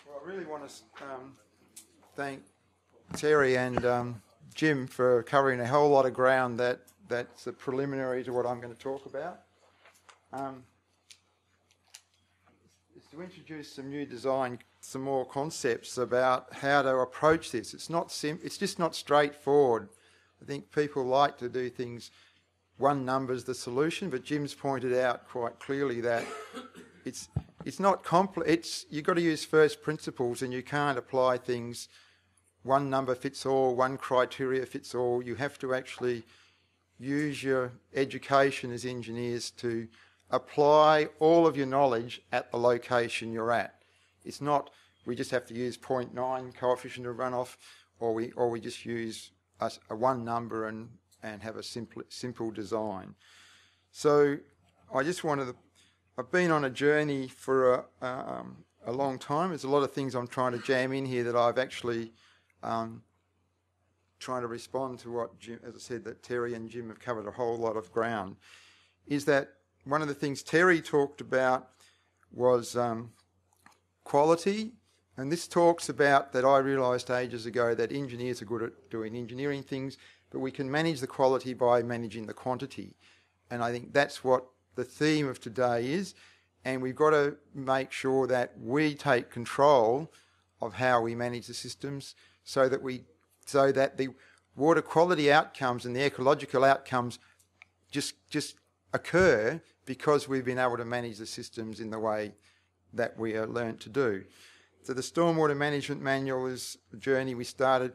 Well, I really want to thank Terry and Jim for covering a whole lot of ground that's a preliminary to what I'm going to talk about. Is to introduce some new design, some more concepts about how to approach this. It's not it's just not straightforward. I think people like to do things, one number's the solution, but Jim's pointed out quite clearly that it's not complex. You've got to use first principles, and you can't apply things one number fits all, one criteria fits all. You have to actually use your education as engineers to apply all of your knowledge at the location you're at. It's not we just have to use 0.9 coefficient of runoff, or we just use a one number and have a simple design. So I just wanted to, I've been on a journey for a long time. There's a lot of things I'm trying to jam in here that I've actually trying to respond to what Jim, as I said, that Terry and Jim have covered a whole lot of ground, is that one of the things Terry talked about was quality, and this talks about that I realised ages ago that engineers are good at doing engineering things, but we can manage the quality by managing the quantity. And I think that's what the theme of today is, and we've got to make sure that we take control of how we manage the systems so that the water quality outcomes and the ecological outcomes just occur because we've been able to manage the systems in the way that we are learnt to do. So the Stormwater Management Manual is a journey we started.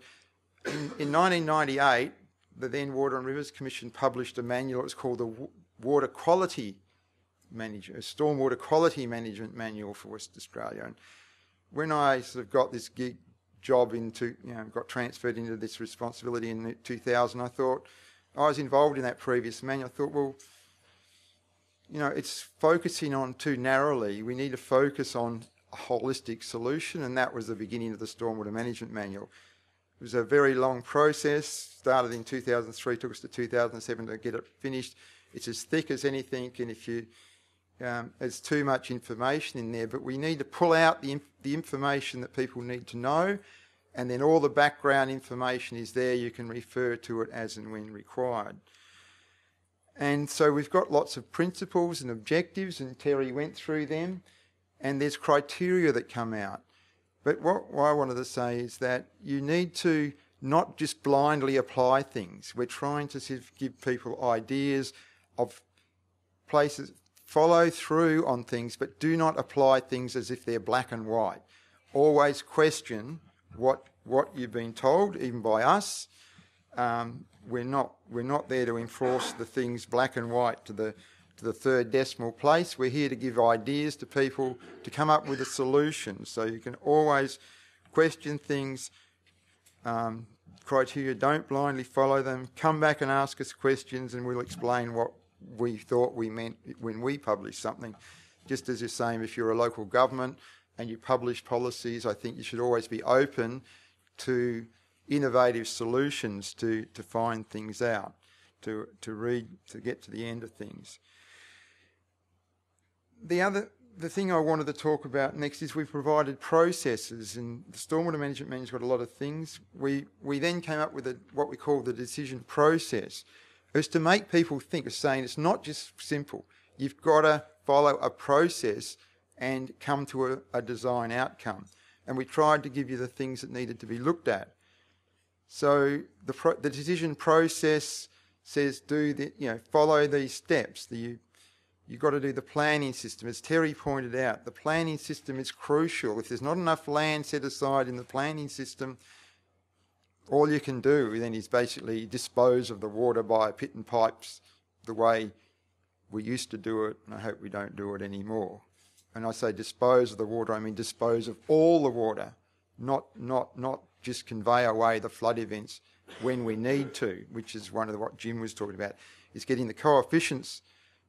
In 1998, the then Water and Rivers Commission published a manual. It was called the Water Quality Stormwater Quality Management Manual for West Australia. And when I sort of got this job got transferred into this responsibility in 2000, I thought, I was involved in that previous manual. I thought, well, it's focusing on too narrowly. We need to focus on a holistic solution, and that was the beginning of the Stormwater Management Manual. It was a very long process, started in 2003, took us to 2007 to get it finished. It's as thick as anything, and if you there's too much information in there, but we need to pull out the information that people need to know, and then all the background information is there. You can refer to it as and when required. And so we've got lots of principles and objectives, and Terry went through them, and there's criteria that come out. But what I wanted to say is that you need to not just blindly apply things. We're trying to sort of give people ideas of places, follow through on things, but do not apply things as if they're black and white. Always question what you've been told, even by us. We're not there to enforce the things black and white to the third decimal place. We're here to give ideas to people to come up with a solution. So you can always question things, criteria, don't blindly follow them. Come back and ask us questions, and we'll explain what we thought we meant when we published something. Just as you're saying, if you're a local government and you publish policies, I think you should always be open to innovative solutions to find things out, to get to the end of things. The thing I wanted to talk about next is we've provided processes, and the Stormwater Management Manual's got a lot of things. We then came up with what we call the decision process. It was to make people think, of saying it's not just simple. You've got to follow a process and come to a design outcome. And we tried to give you the things that needed to be looked at. So the decision process says follow these steps. You've got to do the planning system. As Terry pointed out, the planning system is crucial. If there's not enough land set aside in the planning system, all you can do then is basically dispose of the water by pit and pipes the way we used to do it, and I hope we don't do it anymore. And I say dispose of the water, I mean dispose of all the water, not just convey away the flood events when we need to, which is one of what Jim was talking about, is getting the coefficients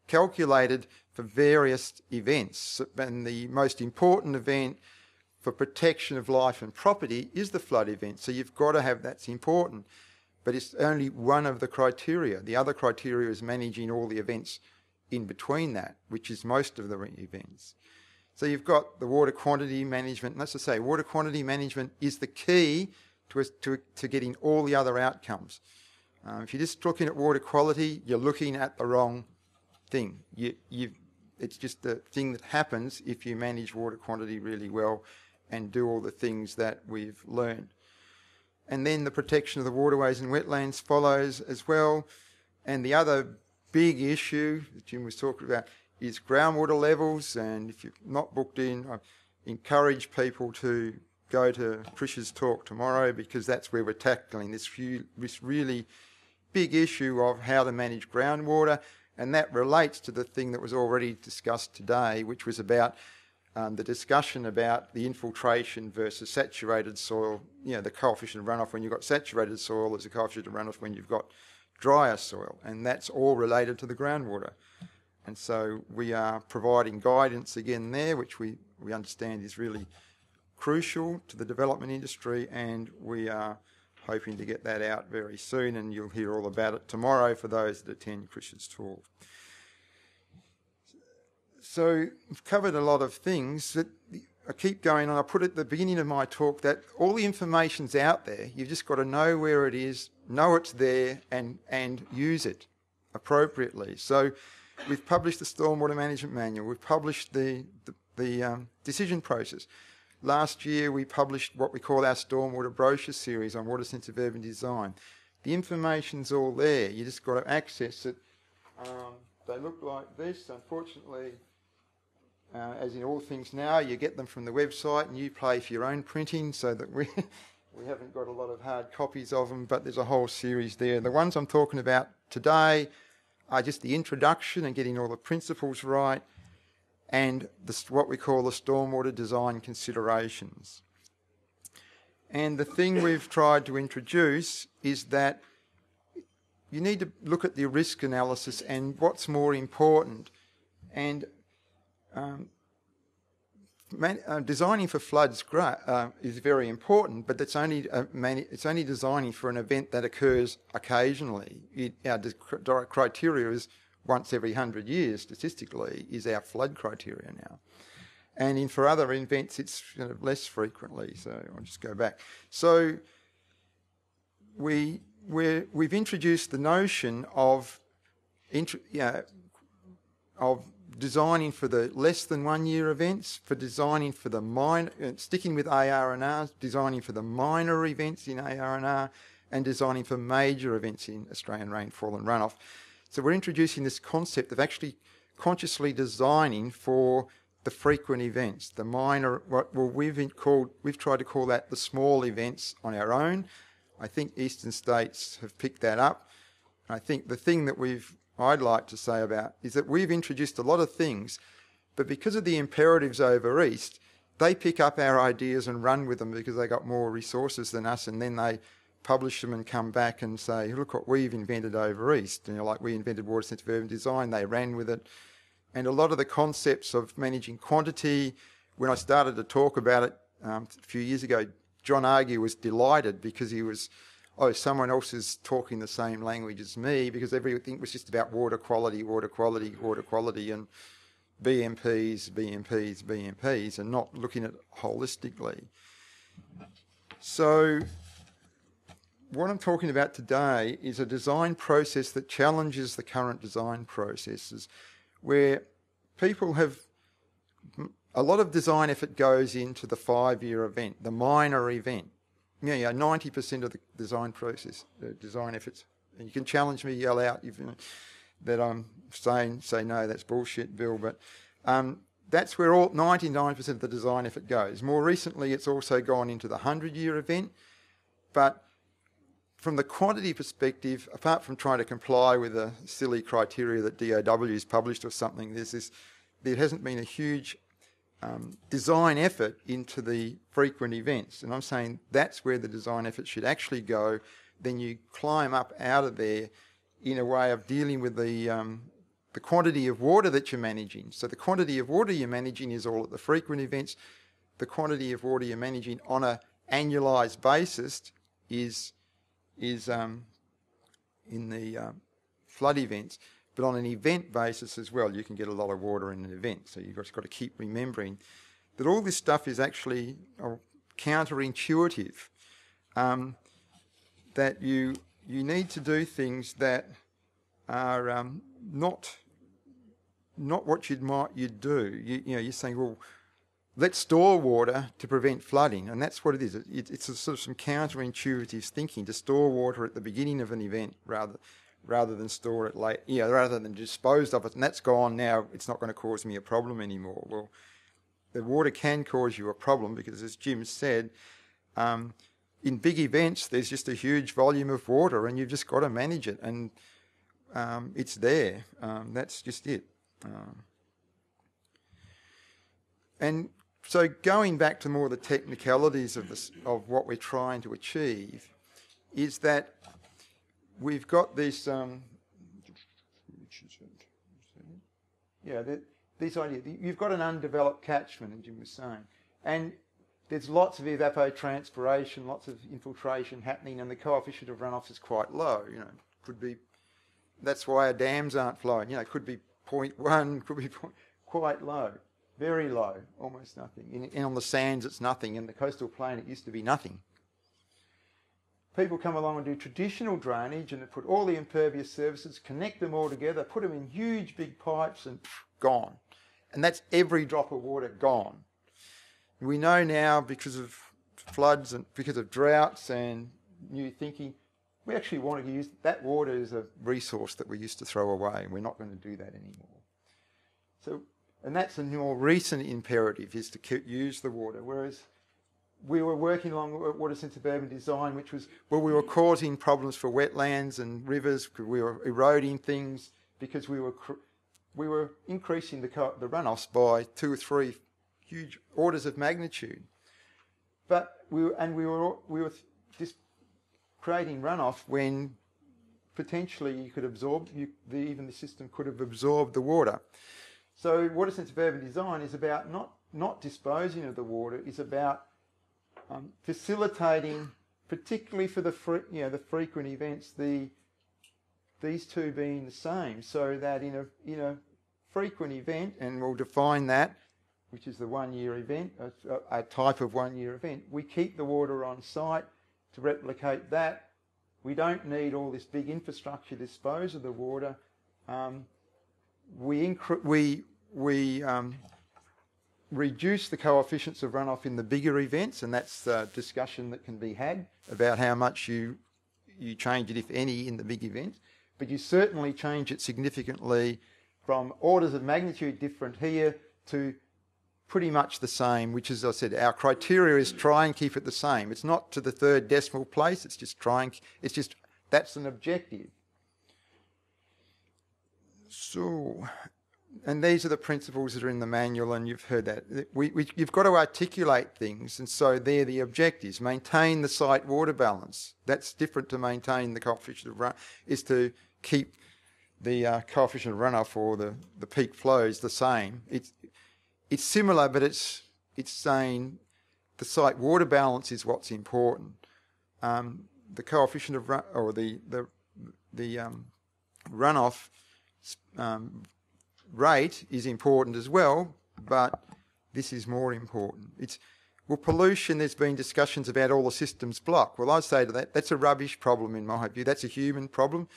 calculated for various events. And the most important event for protection of life and property is the flood event. So you've got to have that's important. But it's only one of the criteria. The other criteria is managing all the events in between that, which is most of the events. So you've got the water quantity management, and that's to say, water quantity management is the key to getting all the other outcomes. If you're just looking at water quality, you're looking at the wrong thing. It's just the thing that happens if you manage water quantity really well and do all the things that we've learned. And then the protection of the waterways and wetlands follows as well. And the other big issue that Jim was talking about is groundwater levels. And if you're not booked in, I encourage people to go to Trish's talk tomorrow, because that's where we're tackling this really big issue of how to manage groundwater. And that relates to the thing that was already discussed today, which was about the discussion about the infiltration versus saturated soil, the coefficient of runoff when you've got saturated soil, there's a coefficient of runoff when you've got drier soil, and that's all related to the groundwater. And so we are providing guidance again there, which we understand is really crucial to the development industry, and we are hoping to get that out very soon, and you'll hear all about it tomorrow for those that attend Chris's talk. So we've covered a lot of things. That I keep going on. I put at the beginning of my talk that all the information's out there. You've just got to know where it is, know it's there, and use it appropriately. So we've published the Stormwater Management Manual. We've published the decision process. Last year we published what we call our Stormwater Brochure series on water-sensitive urban design. The information's all there. You just got to access it. They look like this. Unfortunately, as in all things now, you get them from the website and you pay for your own printing, so that we haven't got a lot of hard copies of them, but there's a whole series there. The ones I'm talking about today are just the introduction and getting all the principles right, and what we call the Stormwater Design Considerations. And the thing we've tried to introduce is that you need to look at the risk analysis and what's more important. And designing for floods is very important, but it's only designing for an event that occurs occasionally. Our criteria is once every 100 years, statistically, is our flood criteria now. And for other events, it's less frequently. So I'll just go back. So we've introduced the notion of designing for the less than 1 year events, for designing for the minor, sticking with AR&R, designing for the minor events in AR&R, and designing for major events in Australian rainfall and runoff. So we're introducing this concept of actually consciously designing for the frequent events, the minor, we've tried to call that the small events on our own. I think eastern states have picked that up. I think the thing that I'd like to say about is that we've introduced a lot of things, but because of the imperatives over east, they pick up our ideas and run with them because they got more resources than us, and then they publish them and come back and say, look what we've invented over east. Like we invented water-sensitive urban design, they ran with it. And a lot of the concepts of managing quantity, when I started to talk about it a few years ago, John Argue was delighted because he was, someone else is talking the same language as me, because everything was just about water quality, and BMPs, and not looking at it holistically. So what I'm talking about today is a design process that challenges the current design processes, where people have a lot of design effort goes into the 5-year event, the minor event. 90% of the design process, design efforts. And you can challenge me, yell out that I'm say no, that's bullshit, Bill. But that's where 99% of the design effort goes. More recently, it's also gone into the 100-year event. But from the quantity perspective, apart from trying to comply with the silly criteria that DOW has published or something, there hasn't been a huge design effort into the frequent events. And I'm saying that's where the design effort should actually go. Then you climb up out of there in a way of dealing with the quantity of water that you're managing. So the quantity of water you're managing is all at the frequent events. The quantity of water you're managing on an annualised basis is in the flood events. But on an event basis as well, you can get a lot of water in an event. So you've just got to keep remembering that all this stuff is actually counterintuitive, that you need to do things that are not what you'd do. You're saying, well, let's store water to prevent flooding, and that's what it is. It's a sort of some counterintuitive thinking to store water at the beginning of an event rather than store it late. Rather than dispose of it, and that's gone now. It's not going to cause me a problem anymore. Well, the water can cause you a problem because, as Jim said, in big events there's just a huge volume of water, and you've just got to manage it, and it's there. That's just it. And so going back to more the technicalities of what we're trying to achieve is that we've got this, this idea. You've got an undeveloped catchment, as Jim was saying, and there's lots of evapotranspiration, lots of infiltration happening, and the coefficient of runoff is quite low. Could be. That's why our dams aren't flowing. It could be 0.1, could be quite low, very low, almost nothing. And on the sands, it's nothing. In the coastal plain, it used to be nothing. People come along and do traditional drainage, and they put all the impervious surfaces, connect them all together, put them in huge big pipes, and gone. And that's every drop of water gone. We know now, because of floods and because of droughts and new thinking, we actually want to use that water as a resource that we used to throw away, and we're not going to do that anymore. So, and that's a more recent imperative, is to use the water, whereas we were working along water-sensitive urban design, which was, we were causing problems for wetlands and rivers, because we were eroding things, because we were increasing the runoffs by 2 or 3 huge orders of magnitude. But we were just creating runoff when potentially you could absorb, even the system could have absorbed the water. So water-sensitive urban design is about not disposing of the water, it's about facilitating, particularly for the frequent events, these two being the same, so that in a frequent event, and we'll define that, which is the 1-year event, a type of 1-year event, we keep the water on site to replicate that. We don't need all this big infrastructure to dispose of the water. We reduce the coefficients of runoff in the bigger events, and that's a discussion that can be had about how much you change it, if any, in the big events. But you certainly change it significantly from orders of magnitude different here to pretty much the same, which, as I said, our criteria is try and keep it the same. It's not to the 3rd decimal place, it's just that's an objective. So, and these are the principles that are in the manual, and you've heard that. You've got to articulate things, and so they're the objectives. Maintain the site water balance. That's different to maintain the coefficient of runoff, is to keep the coefficient of runoff or the peak flows the same. It's similar, but it's saying the site water balance is what's important. The coefficient of the runoff rate is important as well, but this is more important. Pollution, there's been discussions about all the systems block. Well, I'd say to that, that's a rubbish problem in my view. That's a human problem.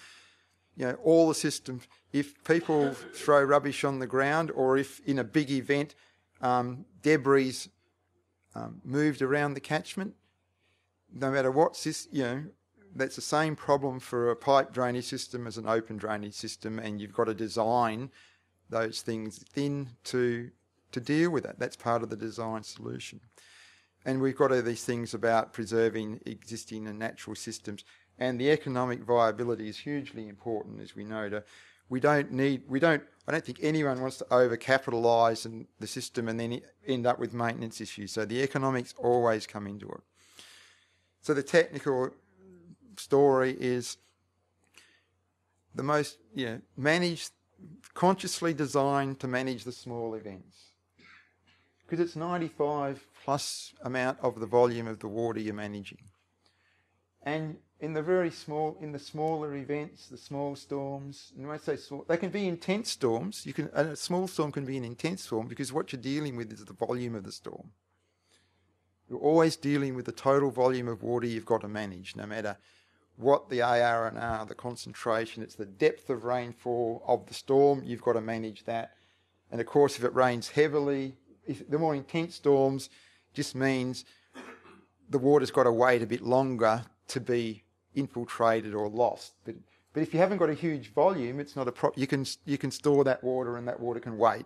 All the systems, if people throw rubbish on the ground, or if in a big event debris moved around the catchment, no matter what system, that's the same problem for a pipe drainage system as an open drainage system, and you've got to design those things thin to deal with it. That's part of the design solution. And we've got all these things about preserving existing and natural systems, and the economic viability is hugely important, as we know. I don't think anyone wants to over-capitalise the system and then end up with maintenance issues. So the economics always come into it. So the technical story is the most, consciously designed to manage the small events. Because it's 95 plus amount of the volume of the water you're managing. And in the smaller events, the small storms, and when I say small, they can be intense storms. A small storm can be an intense storm because what you're dealing with is the volume of the storm. You're always dealing with the total volume of water you've got to manage, no matter what the AR&R, the concentration, it's the depth of rainfall of the storm, you've got to manage that. And of course, if it rains heavily, the more intense storms just means the water's got to wait a bit longer to be infiltrated or lost. But if you haven't got a huge volume, it's not you can store that water and that water can wait.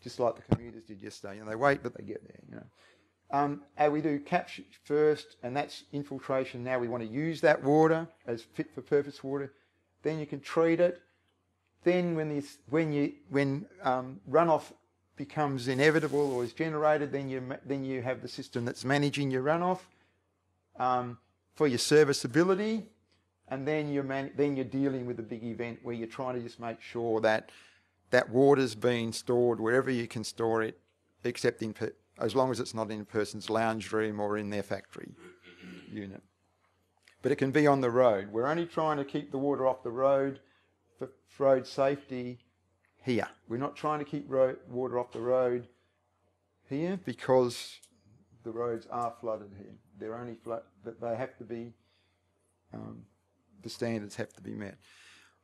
Just like the commuters did yesterday. They wait, but they get there, And we do capture first, and that's infiltration. Now we want to use that water as fit for purpose water. Then you can treat it. Then when runoff becomes inevitable or is generated, then you have the system that's managing your runoff for your serviceability, and then you're dealing with a big event where you're trying to just make sure that that water's being stored wherever you can store it, except as long as it's not in a person's lounge room or in their factory unit. But it can be on the road. We're only trying to keep the water off the road for road safety here. We're not trying to keep water off the road here because the roads are flooded here. They're only but they have to be, the standards have to be met.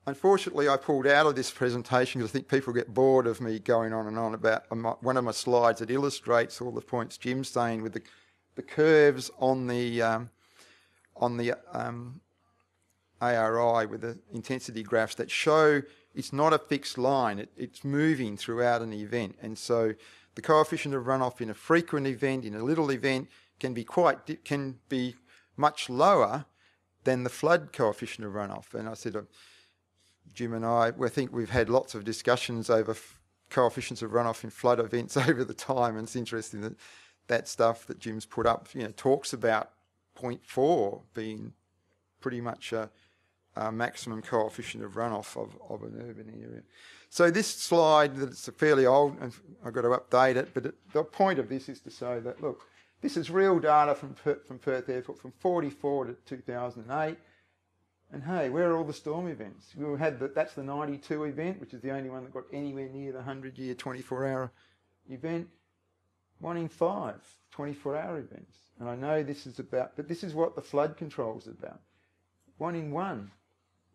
Unfortunately, I pulled out of this presentation because I think people get bored of me going on and on about one of my slides that illustrates all the points Jim's saying with the curves on the ARI with the intensity graphs that show it's not a fixed line. It's moving throughout an event. And so the coefficient of runoff in a frequent event, in a little event, can be much lower than the flood coefficient of runoff. And I said, Jim and I think we've had lots of discussions over coefficients of runoff in flood events over the time, and it's interesting that stuff that Jim's put up, talks about 0.4 being pretty much a maximum coefficient of runoff of an urban area. So this slide, it's fairly old, and I've got to update it, but the point of this is to say that, look, this is real data from Perth Airport from 1944 to 2008. And hey, where are all the storm events? That's the 92 event, which is the only one that got anywhere near the 100-year 24-hour event. 1 in 5 24-hour events. And I know this is but this is what the flood control is about. 1 in 1.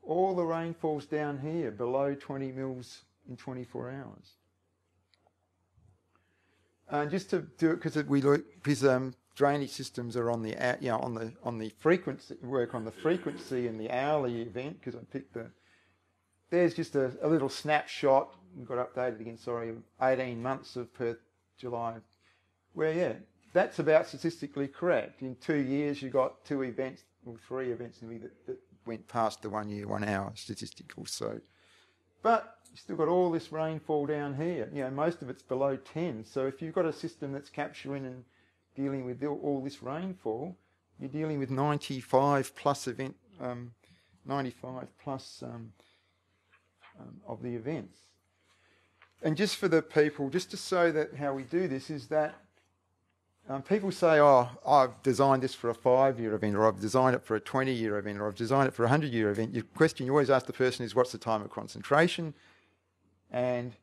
All the rainfall's down here, below 20 mils in 24 hours. And just to do it, because drainage systems are on the frequency, work on the frequency and the hourly event, because I picked there's just a little snapshot, got updated again, 18 months of Perth, July, where, that's about statistically correct. In 2 years, you got 2 events, or 3 events that went past the 1 year, 1 hour statistical. But you've still got all this rainfall down here. Most of it's below 10. So if you've got a system that's capturing and dealing with all this rainfall, you're dealing with 95 plus of the events. And just for the people, just to show that how we do this is that people say, I've designed this for a 5-year event, or I've designed it for a 20-year event, or I've designed it for a 100-year event. Your question you always ask the person is, what's the time of concentration? And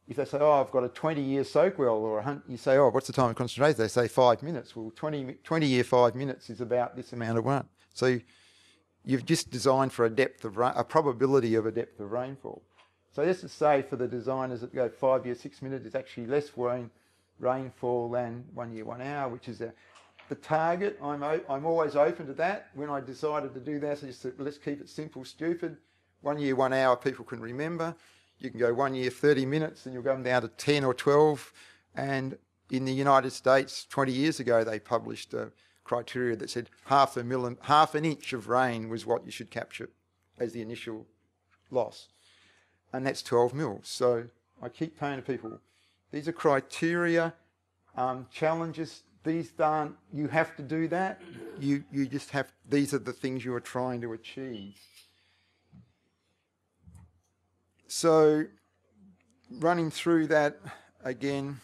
if they say, I've got a 20-year soak well, or you say, what's the time of concentration? They say 5 minutes. Well, 20-year 5 minutes is about this amount of rain. So you've just designed for a probability of a depth of rainfall. So just to say for the designers that go 5 years, 6 minutes, it's actually less rainfall than 1 year, 1 hour, which is the target. I'm always open to that. When I decided to do that, I just said, let's keep it simple, stupid. 1 year, 1 hour, people can remember. You can go 1 year, 30 minutes, and you'll go down to 10 or 12. And in the United States, 20 years ago, they published a criteria that said half an inch of rain was what you should capture as the initial loss. And that's 12 mils. So I keep saying to people, these are criteria, challenges. These aren't, you have to do that. You just have, these are the things you are trying to achieve. So running through that again,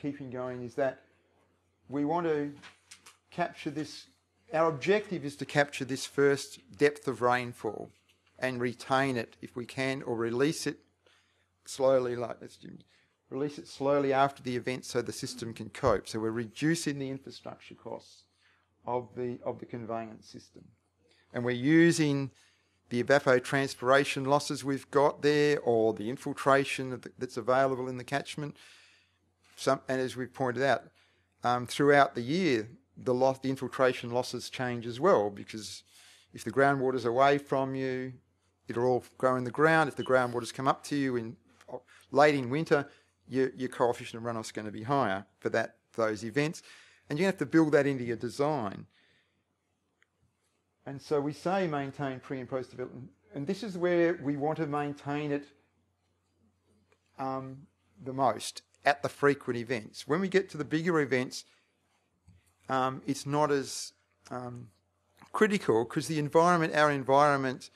keeping going, is that we want to capture this our objective is to capture this first depth of rainfall and retain it if we can, or release it slowly, release it slowly after the event so the system can cope. So we're reducing the infrastructure costs of the conveyance system. And we're using the evapotranspiration losses we've got there, or the infiltration that's available in the catchment. And as we've pointed out, throughout the year, the infiltration losses change as well, because if the groundwater's away from you, it'll all go in the ground. If the groundwater's come up to you late in winter, your coefficient of runoff's going to be higher for those events. And you have to build that into your design. And so we say maintain pre and post development. And this is where we want to maintain it the most, at the frequent events. When we get to the bigger events, it's not as critical, because our environment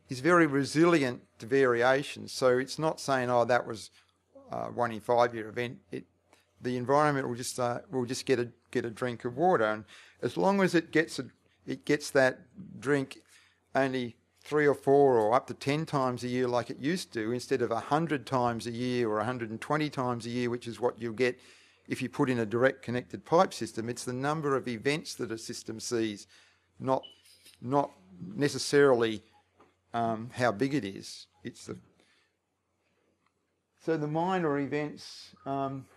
is very resilient to variation. So it's not saying, oh, that was a 1 in 5 year event. The environment will just get a drink of water, and as long as it gets that drink only 3 or 4 or up to 10 times a year like it used to, instead of 100 times a year or 120 times a year, which is what you'll get if you put in a direct connected pipe system. It's the number of events that a system sees, not necessarily how big it is. So the minor events,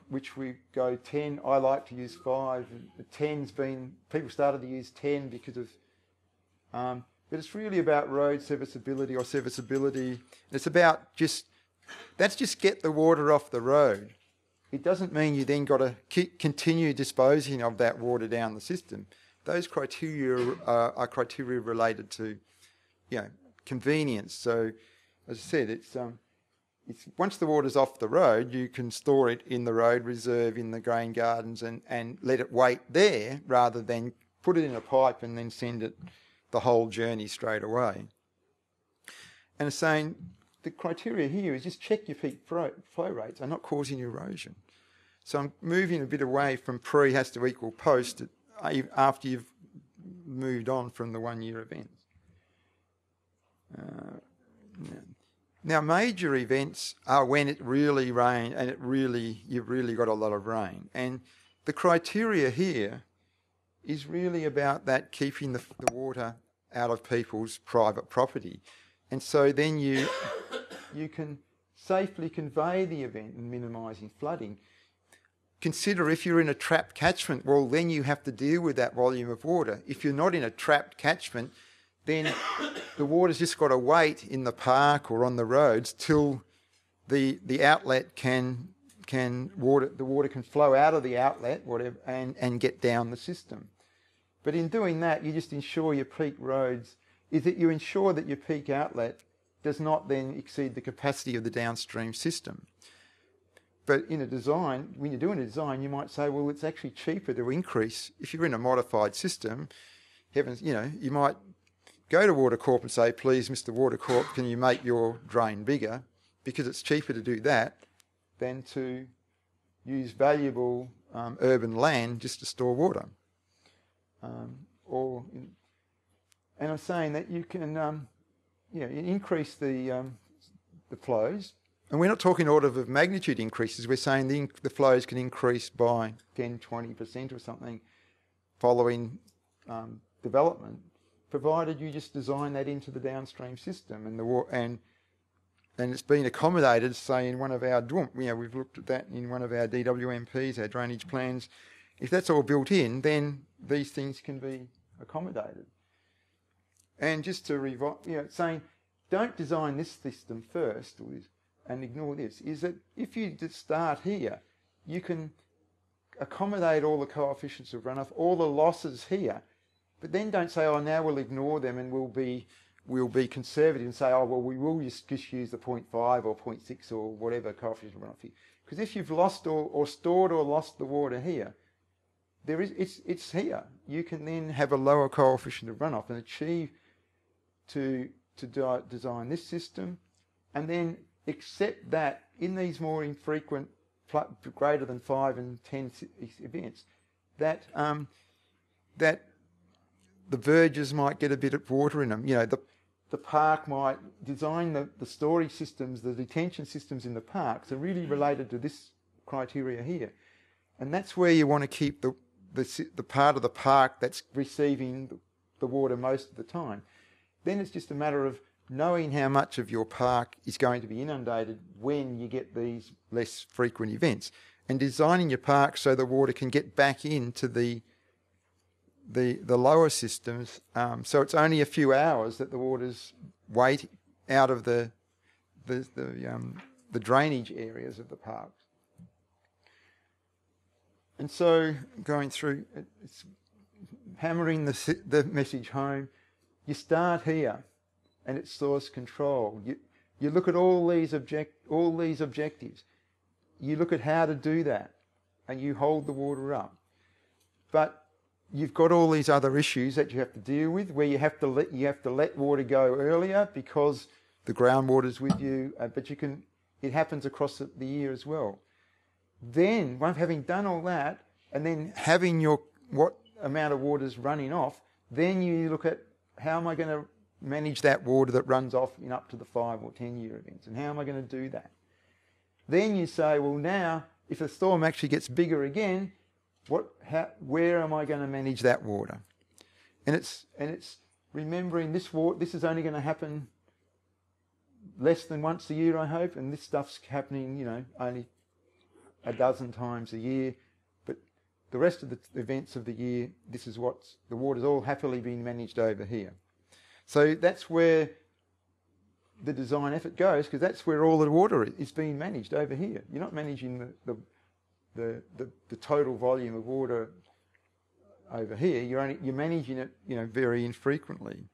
which we go 10, I like to use 5. The 10's people started to use 10 because of, but it's really about road serviceability or serviceability. It's about just get the water off the road. It doesn't mean you then got to continue disposing of that water down the system. Those criteria are criteria related to, convenience. So, as I said, it's once the water's off the road, you can store it in the road reserve, in the grain gardens, and let it wait there, rather than put it in a pipe and then send it the whole journey straight away. And it's saying the criteria here is just check your peak flow rates are not causing erosion. So I'm moving a bit away from pre has to equal post after you've moved on from the 1 year events. Now, major events are when it really rains and you've really got a lot of rain. And the criteria here is really about that, keeping the water out of people's private property. And so then you can safely convey the event and minimising flooding. Consider if you're in a trapped catchment, well, then you have to deal with that volume of water. If you're not in a trapped catchment, then the water's just got to wait in the park or on the roads till the outlet the water can flow out of the outlet, whatever, and get down the system. But in doing that, you just ensure your peak roads is that you ensure that your peak outlet does not then exceed the capacity of the downstream system. But in a design, when you're doing a design, you might say, well, it's actually cheaper to increase. If you're in a modified system, you might go to Water Corp and say, please, Mr. Water Corp, can you make your drain bigger? Because it's cheaper to do that than to use valuable urban land just to store water. And I'm saying that you can increase the flows. And we're not talking order of magnitude increases. We're saying the flows can increase by 10, 20% or something following development, provided you just design that into the downstream system, and it's been accommodated, say, in one of our we've looked at that in one of our DWMPs, our drainage plans. If that's all built in, then these things can be accommodated. And just to saying, don't design this system first and ignore this, is that if you just start here, you can accommodate all the coefficients of runoff, all the losses here, but then don't say, oh, now we'll ignore them and we'll be conservative and say, oh, well, we will just use the 0.5 or 0.6 or whatever coefficient of runoff here. Because if you've lost or stored or lost the water here, it's here. You can then have a lower coefficient of runoff and achieve to design this system, and then accept that in these more infrequent, greater than 5 and 10 events, that the verges might get a bit of water in them. You know, the park might design the storage systems, the detention systems in the parks are really related to this criteria here. And that's where you want to keep the part of the park that's receiving the water most of the time. Then it's just a matter of knowing how much of your park is going to be inundated when you get these less frequent events, and designing your park so the water can get back into the lower systems. So it's only a few hours that the water's wait out of the drainage areas of the parks. And so going through, it's hammering the message home. You start here, and it's source control. You look at all these objectives. You look at how to do that, and you hold the water up. But you've got all these other issues that you have to deal with, where you have to let water go earlier because the groundwater's with you. But it happens across the year as well. Then, having done all that, and then having what amount of water's running off, then you look at how am I going to manage that water that runs off in up to the 5 or 10 year events, and how am I going to do that? Then you say, well, now if the storm actually gets bigger again, where am I going to manage that water? And it's remembering this is only going to happen less than once a year, I hope, and this stuff's happening, only a dozen times a year. But the rest of the events of the year, the water's all happily being managed over here. So that's where the design effort goes, because that's where all the water is being managed over here. You're not managing the total volume of water over here. You're managing it, very infrequently.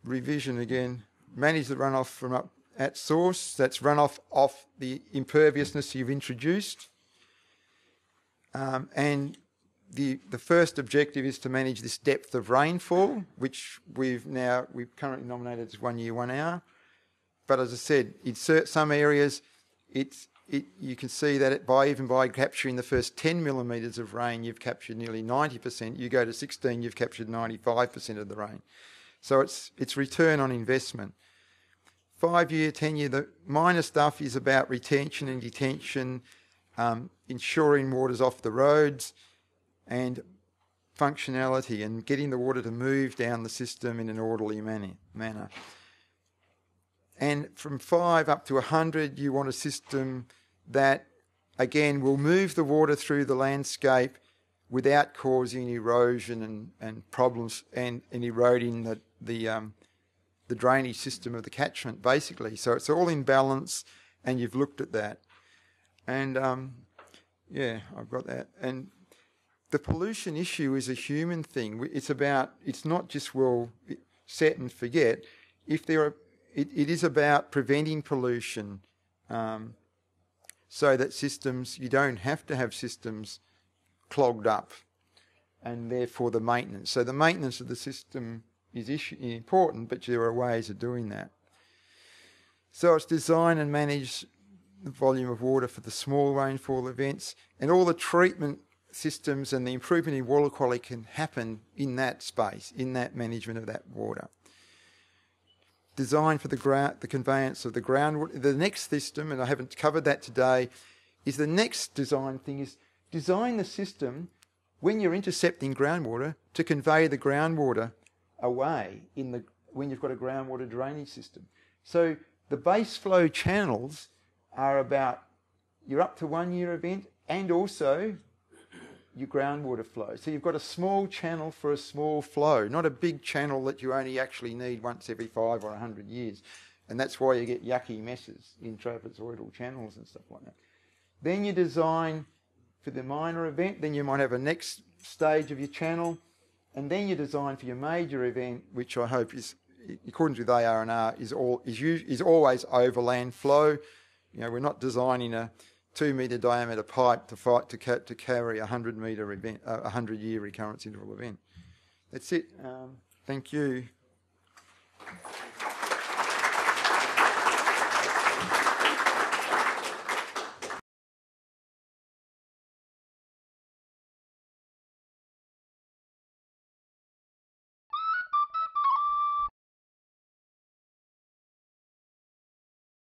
Revision again. Manage the runoff from up at source. That's runoff off the imperviousness you've introduced. And the first objective is to manage this depth of rainfall, which we've currently nominated as 1 year, 1 hour. But as I said, in some areas, you can see that by capturing the first 10 millimetres of rain, you've captured nearly 90%. You go to 16, you've captured 95% of the rain. So it's return on investment. 5 year, 10 year, the minor stuff is about retention and detention, ensuring water's off the roads, and functionality and getting the water to move down the system in an orderly manner. And from 5 up to 100, you want a system that, again, will move the water through the landscape without causing erosion and problems and eroding the drainage system of the catchment, basically. So it's all in balance, and you've looked at that. And, I've got that. And the pollution issue is a human thing. It's not just, set and forget. It is about preventing pollution, so that you don't have to have systems clogged up, and therefore the maintenance. So the maintenance of the system is important, but there are ways of doing that. So it's design and manage the volume of water for the small rainfall events, and all the treatment systems and the improvement in water quality can happen in that space, in that management of that water. Design for the conveyance of the groundwater. The next system, and I haven't covered that today, is the next design thing is design the system when you're intercepting groundwater to convey the groundwater away when you've got a groundwater drainage system. So the base flow channels are about your up to 1 year event and also your groundwater flow. So you've got a small channel for a small flow, not a big channel that you only actually need once every 5 or 100 years. And that's why you get yucky messes in trapezoidal channels and stuff like that. Then you design for the minor event, then you might have a next stage of your channel, and then you design for your major event, which I hope is, according to the AR&R, is always overland flow. We're not designing a 2 metre diameter pipe to carry a 100-metre event, 100-year recurrence interval event. That's it. Thank you.